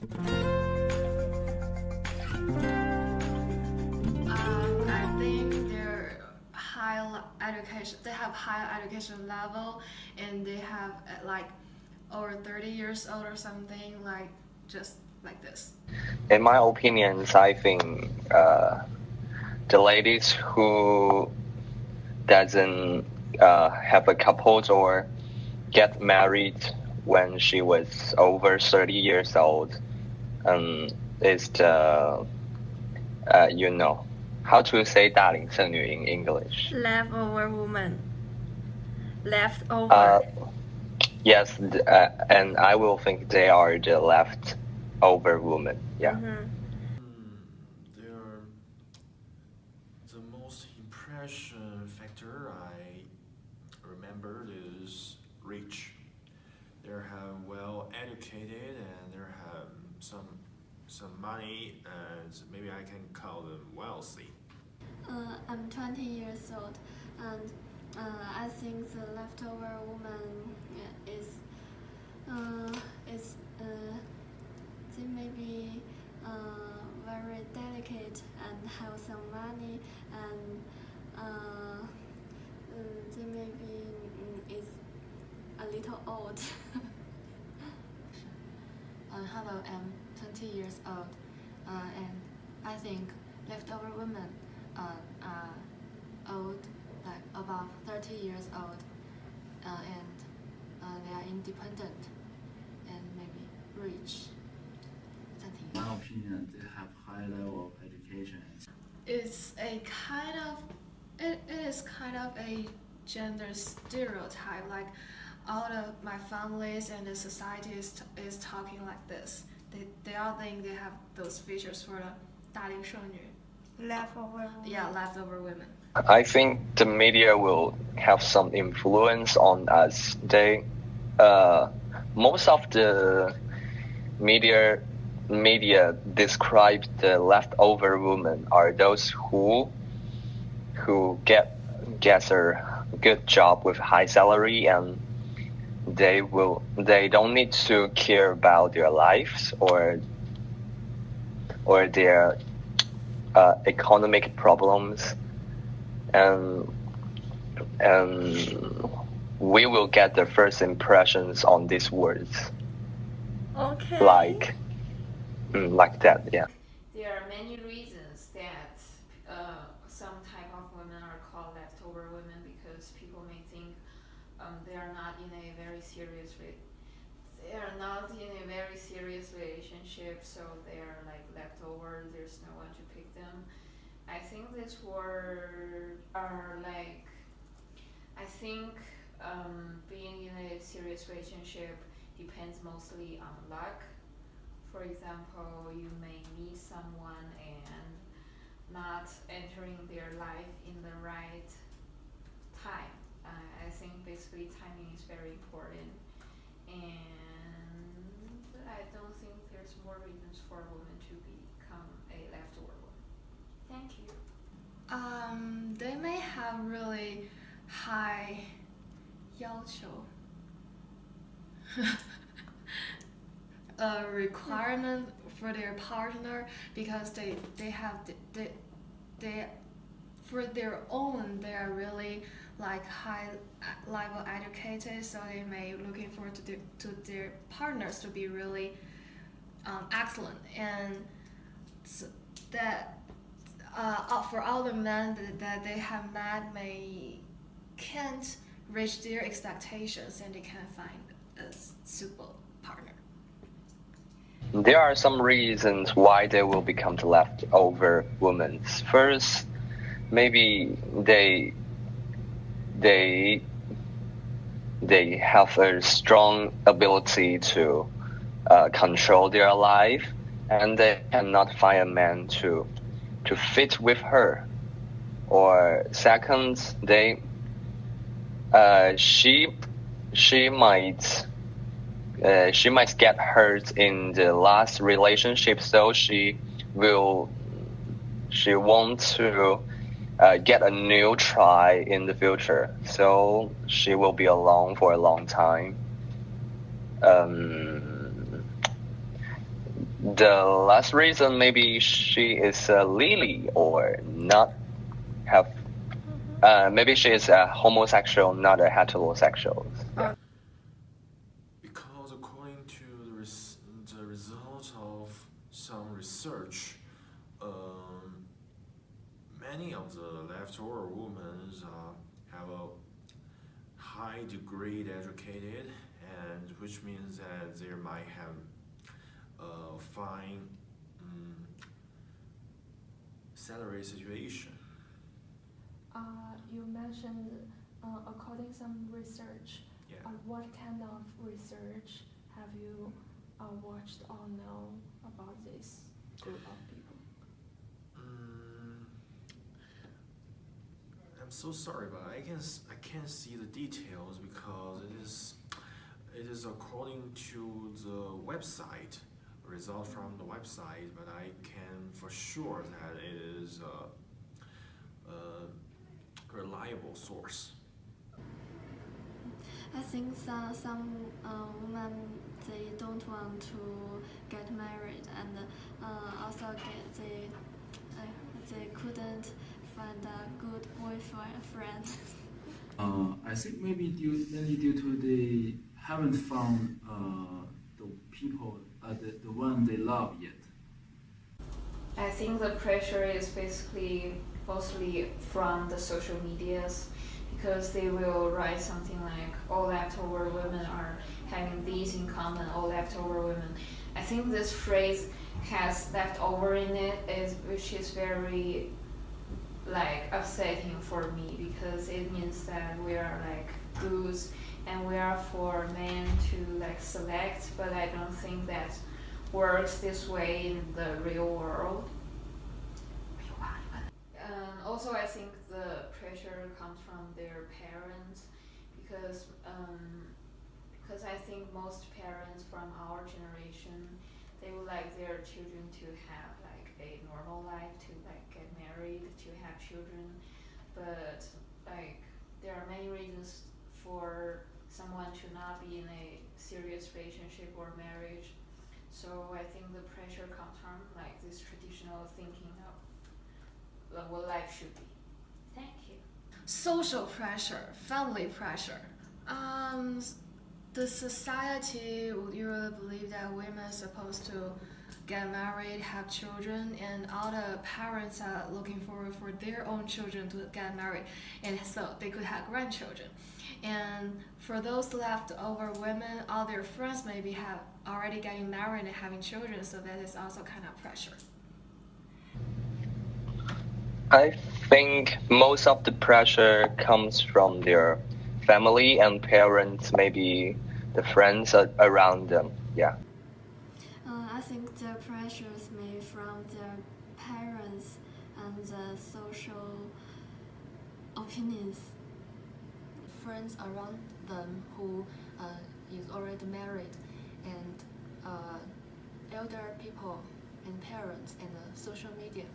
I think they have high education level, and they have like over 30 years old or something, like just like this. In my opinions, I think the ladies who doesn't have a couple or get married when she was over 30 years old is the you know how to say 大龄剩女 in English. Leftover woman. Leftover. Yes, and I will think they are the leftover woman. Yeah. They're the most impression factor I remember is rich. They're well educated and they have some money and maybe I can call them wealthy. I'm 20 years old, and I think the leftover woman is they may be very delicate and have some money, and they may be is a little old. Hello, I'm 20 years old, and I think leftover women are old, like about 30 years old, and they are independent and maybe rich. Something. In my opinion, they have high level of education. It's a kind of it is kind of a gender stereotype. Like all of my families and the society is talking like this. They all think they have those features for the 大龄剩女. Leftover woman. Yeah, leftover women. I think the media will have some influence on us. Most of the media describe the leftover women are those who gets a good job with high salary, and they don't need to care about their lives or their economic problems, and we will get the first impressions on these words. Okay. Like that, yeah. There are many reasons that some type of women are called leftover women, because people may think they are not in a very serious relationship, so they are like leftover. There's no one to pick them. I think these words are like, I think being in a serious relationship depends mostly on luck. For example, you may meet someone and not entering their life in the right time. I think basically timing is very important, and I don't think there's more reasons for a woman to become a leftover woman. Thank you. They may have really high 要求 requirement for their partner, because they for their own they are really like high level educated, so they may looking forward to their partners to be really excellent, and that for all the men that they have met can't reach their expectations, and they can't find a suitable partner. There are some reasons why they will become the leftover women. First, maybe they have a strong ability to control their life, and they cannot find a man to fit with her. Or second, she might get hurt in the last relationship, so she wants to get a new try in the future, so she will be alone for a long time. the last reason maybe she is a lily or not have. Maybe she is a homosexual, not a heterosexual. Yeah. Because according to the result of some research, many of the leftover women have a high degree educated, and which means that they might have a fine salary situation. You mentioned according some research. Yeah. What kind of research have you watched or know about this group of people? I'm so sorry, but I can't see the details because it is according to the website, result from the website, but I can for sure that it is a reliable source. I think some women, they don't want to get married, and also they couldn't find a good boyfriend. I think maybe mainly due to they haven't found the people, the one they love yet. I think the pressure is basically mostly from the social medias, because they will write something like all leftover women are having these in common, all leftover women. I think this phrase has leftover in it, which is very like upsetting for me, because it means that we are like goods and we are for men to like select, but I don't think that works this way in the real world. Also, I think the pressure comes from their parents, because I think most parents from our generation, they would like their children to have like a normal life, to like get married, to have children, but like there are many reasons for someone to not be in a serious relationship or marriage. So I think the pressure comes from like this traditional thinking of what life should be. Thank you. Social pressure, family pressure. The society would usually believe that women are supposed to get married, have children, and all the parents are looking forward for their own children to get married, and so they could have grandchildren. And for those leftover women, all their friends maybe have already getting married and having children, so that is also kind of pressure. I think most of the pressure comes from their family and parents, maybe the friends around them. Yeah. I think the pressures may from their parents and the social opinions. Friends around them who is already married, and elder people and parents and social media.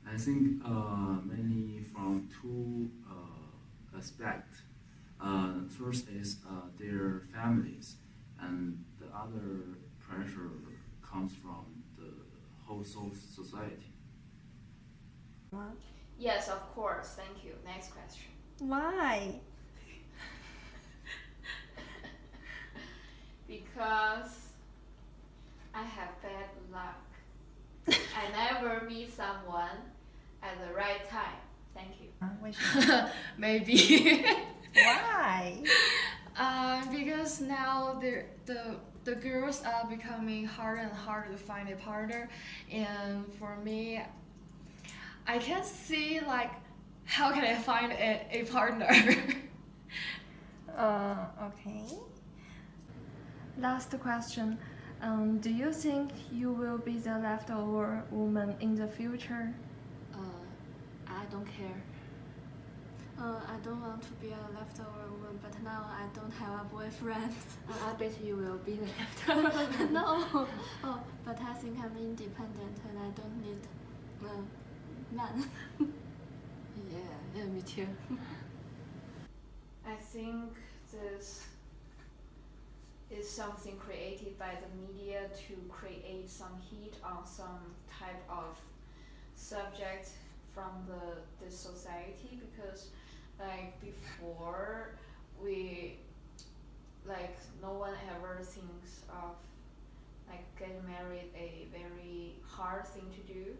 I think mainly from two aspects. First is their families, and the other pressure comes from the whole society. What? Yes, of course. Thank you. Next question. Why? Because I have bad luck. I never meet someone at the right time. Thank you. Maybe. Why? Because now the girls are becoming harder and harder to find a partner, and for me, I can't see like how can I find a partner. Okay. Last question. Do you think you will be the leftover woman in the future? I don't care. I don't want to be a leftover woman, but now I don't have a boyfriend. I bet you will be the leftover woman. No. Oh, but I think I'm independent and I don't need a man. Yeah, me too. I think this is something created by the media to create some heat on some type of subject from the society, because like before we like no one ever thinks of like getting married a very hard thing to do,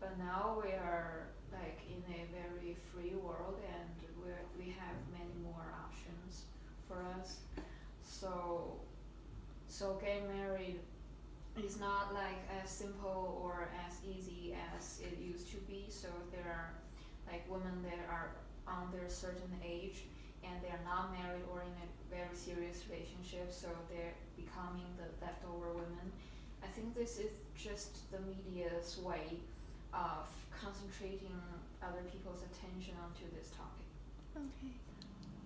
but now we are like in a very free world and we have many more options for us. So getting married is not like as simple or as easy as it used to be. So there are like women that are under a certain age and they are not married or in a very serious relationship, so they're becoming the leftover women. I think this is just the media's way of concentrating other people's attention onto this topic. Okay.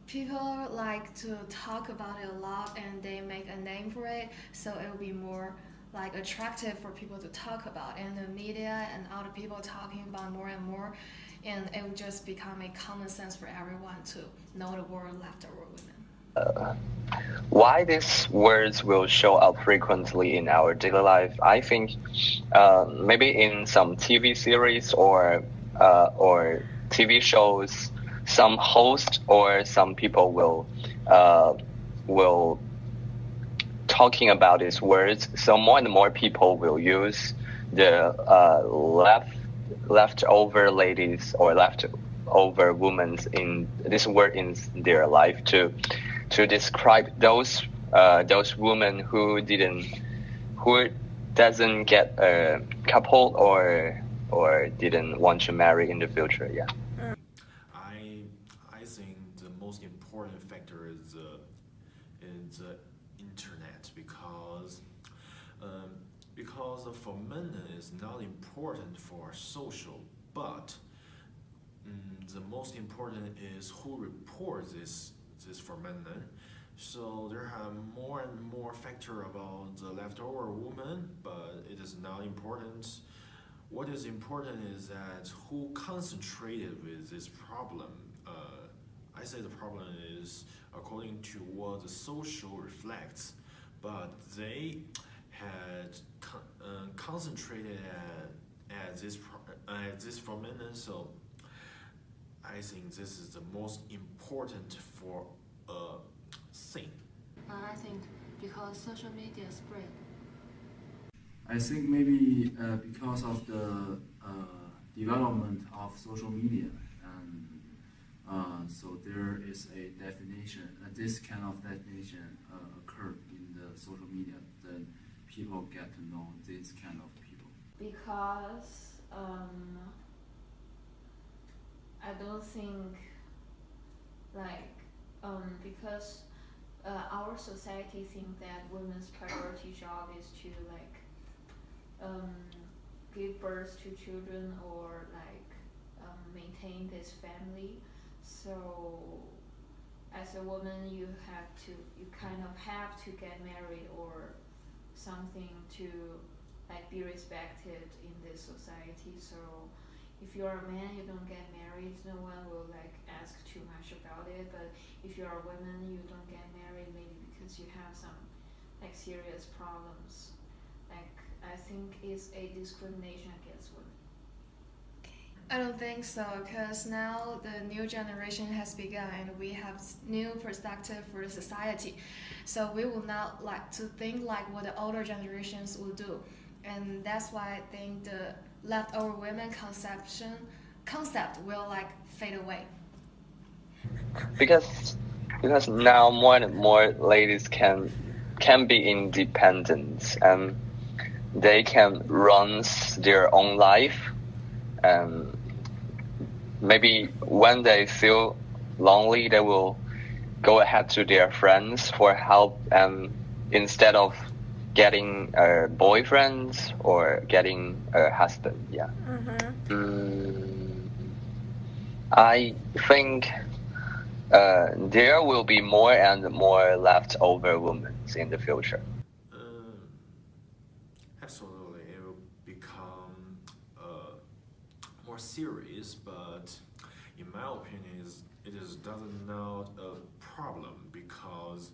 People like to talk about it a lot and they make a name for it, so it will be more like attractive for people to talk about, and the media and other people talking about more and more, and it will just become a common sense for everyone to know the word leftover women. Why these words will show up frequently in our daily life? I think maybe in some TV series or TV shows, some host or some people will talking about these words. So more and more people will use the leftover ladies or leftover women in this word in their life to describe those women who doesn't get a couple or didn't want to marry in the future. Yeah. I think the most important factor is the internet, because the phenomenon is not important for social, but the most important is who reports this phenomenon. So there are more and more factors about the leftover woman, but it is not important. What is important is that who concentrated with this problem. I say the problem is according to what the social reflects, but they had concentrated at this phenomenon. So I think this is the most important for a thing. I think because social media spread. I think maybe because of the development of social media, and so there is a definition. This kind of definition occurred in the social media. Then people get to know this kind of people. Because I don't think like because our society think that women's priority job is to like give birth to children or like maintain this family. So as a woman you kind of have to get married or something to like be respected in this society. So if you're a man, you don't get married, no one will like ask too much about it. But if you're a woman, you don't get married maybe because you have some like serious problems. Like I think it's a discrimination against women. I don't think so, because now the new generation has begun and we have new perspective for the society. So we will not like to think like what the older generations will do. And that's why I think the leftover women concept will like fade away. Because now more and more ladies can be independent and they can run their own life, and maybe when they feel lonely they will go ahead to their friends for help, and instead of getting a boyfriend or getting a husband. Yeah. I think there will be more and more leftover women in the future. Absolutely, it will become more serious, but in my opinion, it is doesn't not a problem, because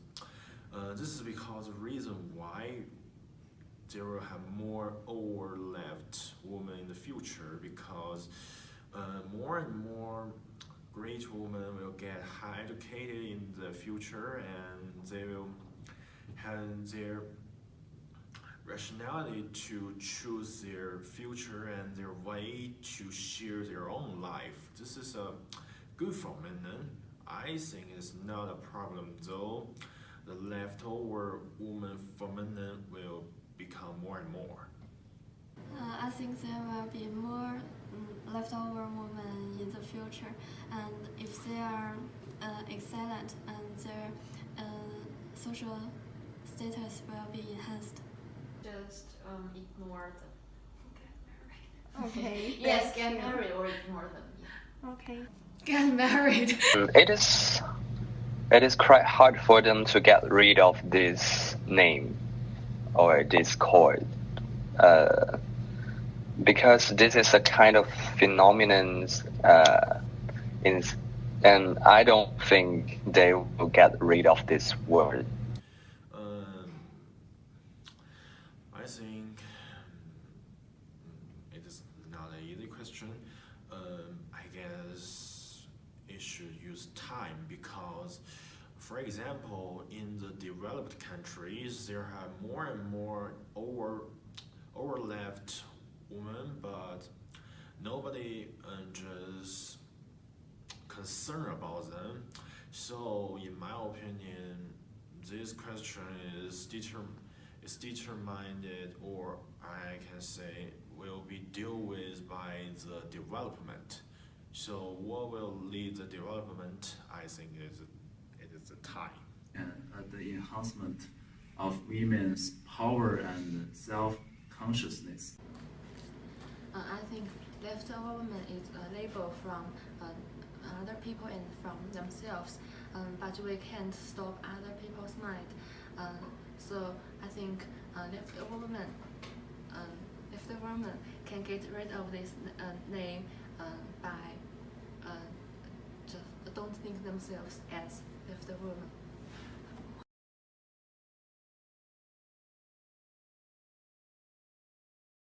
This is because the reason why there will have more overlapped women in the future, because more and more great women will get high educated in the future, and they will have their rationality to choose their future and their way to share their own life. This is a good phenomenon. I think it's not a problem, though the leftover woman phenomenon will become more and more. I think there will be more leftover women in the future, and if they are excellent, and their social status will be enhanced. Just ignore them. Okay. Yes, thank get you. married or ignore them. Yeah. Okay. Get married. It is quite hard for them to get rid of this name or this code, because this is a kind of phenomenon, and I don't think they will get rid of this word. I think it is not an easy question. I guess it should use time, because, for example, in the developed countries, there are more and more overlapped women, but nobody just concerned about them. So, in my opinion, this question is determined, or I can say will be dealt with by the development. So what will lead the development? I think it is the time. And the enhancement of women's power and self-consciousness. I think leftover woman is a label from other people and from themselves, but we can't stop other people's mind. So I think leftover woman can get rid of this name by just don't think themselves as leftover woman.